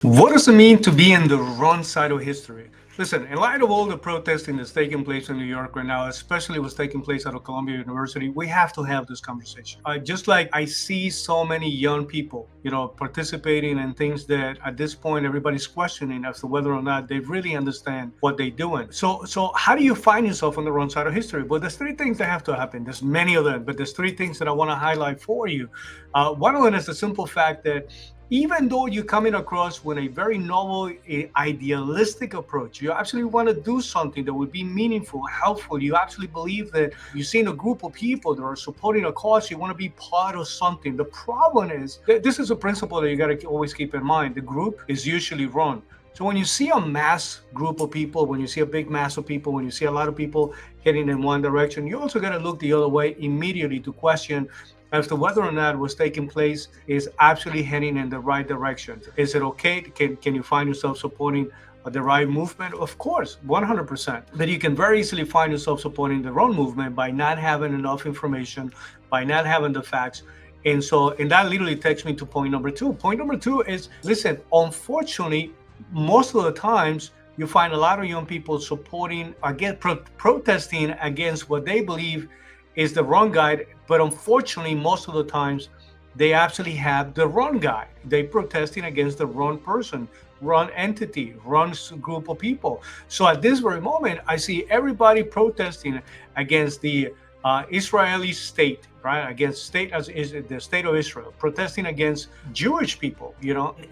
What does it mean to be in the wrong side of history? Listen, in light of all the protesting that's taking place in New York right now, especially what's taking place out of Columbia University, we have to have this conversation. Just like I see so many young people, participating in things that at this point everybody's questioning as to whether or not they really understand what they're doing. So how do you find yourself on the wrong side of history? Well, there's three things that have to happen. There's many of them, but there's three things that I want to highlight for you. One of them is the simple fact that even though you're coming across with a very novel, idealistic approach, you actually want to do something that would be meaningful, helpful. You actually believe that you're seeing a group of people that are supporting a cause. You want to be part of something. The problem is that this is a principle that you got to always keep in mind. The group is usually wrong. So when you see a mass group of people, when you see a big mass of people, when you see a lot of people heading in one direction, you also got to look the other way immediately to question as to whether or not what's taking place is actually heading in the right direction. Is it okay? Can you find yourself supporting the right movement? Of course, 100%. But you can very easily find yourself supporting the wrong movement by not having enough information, by not having the facts. And that literally takes me to point number two. Point number two is, listen, unfortunately, most of the times you find a lot of young people supporting, again, protesting against what they believe is the wrong guide. But unfortunately, most of the times they actually have the wrong guide. They protesting against the wrong person, wrong entity, wrong group of people. So at this very moment, I see everybody protesting against the Israeli state, right? Against state as is the state of Israel, protesting against Jewish people,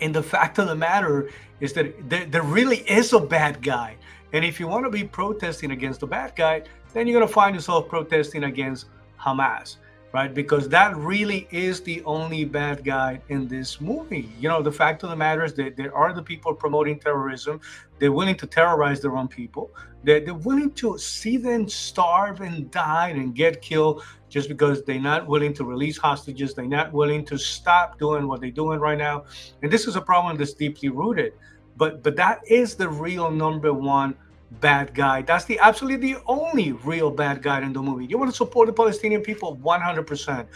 And the fact of the matter is that there really is a bad guy. And if you want to be protesting against the bad guy, then you're going to find yourself protesting against Hamas, right? Because that really is the only bad guy in this movie. The fact of the matter is that there are the people promoting terrorism. They're willing to terrorize their own people. They're willing to see them starve and die and get killed just because they're not willing to release hostages. They're not willing to stop doing what they're doing right now. And this is a problem that's deeply rooted. But that is the real number one bad guy. That's the absolutely the only real bad guy in the movie. You want to support the Palestinian people 100%.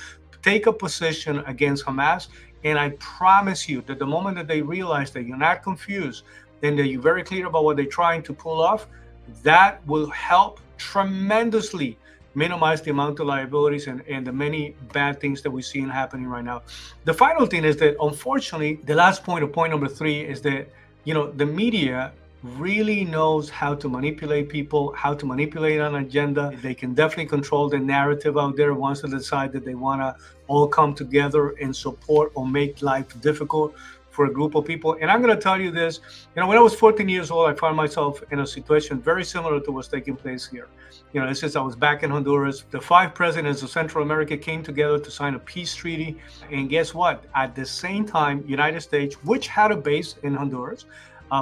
Take a position against Hamas, and I promise you that the moment that they realize that you're not confused and that you're very clear about what they're trying to pull off, that will help tremendously minimize the amount of liabilities and the many bad things that we're seeing happening right now. The final thing is that, unfortunately, the last point, or point number three, is that the media really knows how to manipulate people, how to manipulate an agenda. They can definitely control the narrative out there once they decide that they want to all come together and support or make life difficult for a group of people. And I'm going to tell you this, when I was 14 years old, I found myself in a situation very similar to what's taking place here. This is, I was back in Honduras. The 5 presidents of Central America came together to sign a peace treaty. And guess what? At the same time, United States, which had a base in Honduras,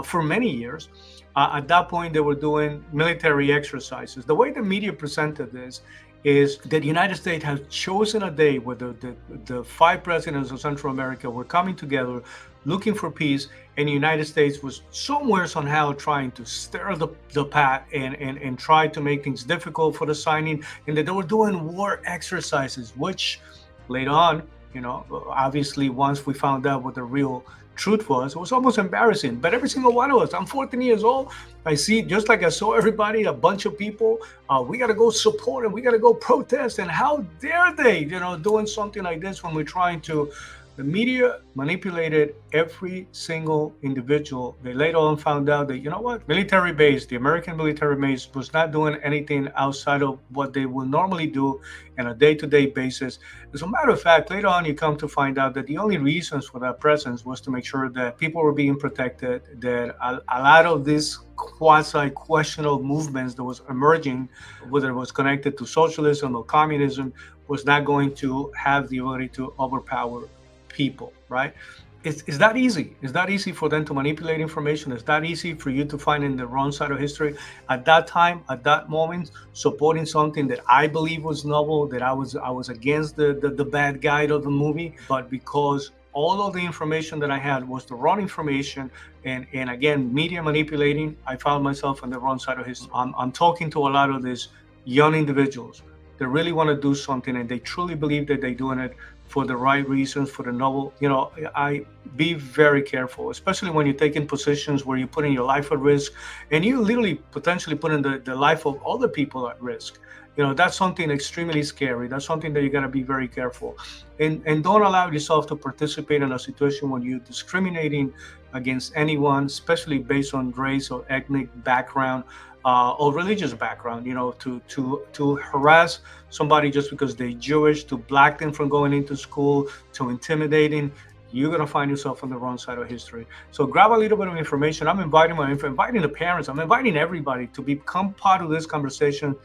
for many years. At that point, they were doing military exercises. The way the media presented this is that the United States has chosen a day where the 5 presidents of Central America were coming together looking for peace, and the United States was somewhere somehow trying to stir the pot and try to make things difficult for the signing, and that they were doing war exercises, which later on, obviously once we found out what the real truth was, it was almost embarrassing. But every single one of us, I'm 14 years old, I see, just like I saw everybody, a bunch of people, we got to go support and we got to go protest. And how dare they, doing something like this when we're trying to. The media manipulated every single individual. They later on found out that, military base, the American military base, was not doing anything outside of what they would normally do on a day-to-day basis. As a matter of fact, later on, you come to find out that the only reasons for that presence was to make sure that people were being protected, that a lot of these quasi-questionable movements that was emerging, whether it was connected to socialism or communism, was not going to have the ability to overpower people, right? It's that easy. It's that easy for them to manipulate information. It's that easy for you to find in the wrong side of history. At that time, at that moment, supporting something that I believe was novel, that I was against the bad guy of the movie, but because all of the information that I had was the wrong information, and again, media manipulating, I found myself on the wrong side of history. I'm talking to a lot of these young individuals they really want to do something and they truly believe that they're doing it for the right reasons, for the noble, I be very careful, especially when you're taking positions where you're putting your life at risk and you literally potentially putting the life of other people at risk. That's something extremely scary. That's something that you got to be very careful, and don't allow yourself to participate in a situation when you're discriminating against anyone, especially based on race or ethnic background, or religious background. To harass somebody just because they're Jewish, to block them from going into school, to intimidating. You're gonna find yourself on the wrong side of history. So grab a little bit of information. I'm inviting the parents. I'm inviting everybody to become part of this conversation.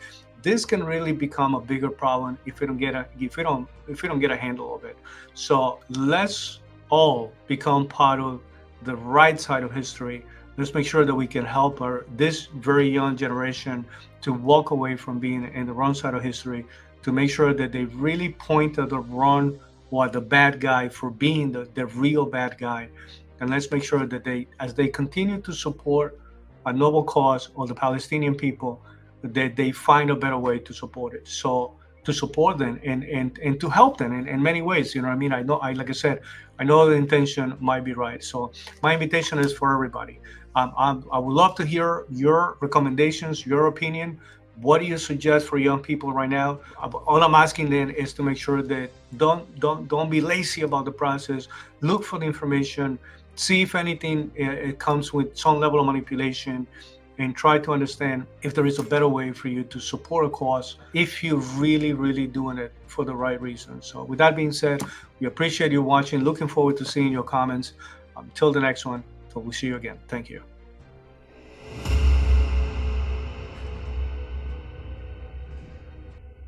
This can really become a bigger problem if we don't get a handle of it. So let's all become part of the right side of history. Let's make sure that we can help this very young generation to walk away from being in the wrong side of history, to make sure that they really point at the wrong or the bad guy for being the real bad guy. And let's make sure that as they continue to support a noble cause of the Palestinian people, that they find a better way to support it. So to support them and to help them in many ways. I know, like I said, I know the intention might be right. So my invitation is for everybody. I would love to hear your recommendations, your opinion. What do you suggest for young people right now? All I'm asking then is to make sure that don't be lazy about the process. Look for the information. See if anything it comes with some level of manipulation, and try to understand if there is a better way for you to support a cause if you're really, really doing it for the right reasons. So with that being said, we appreciate you watching. Looking forward to seeing your comments. Until the next one, so we'll see you again. Thank you.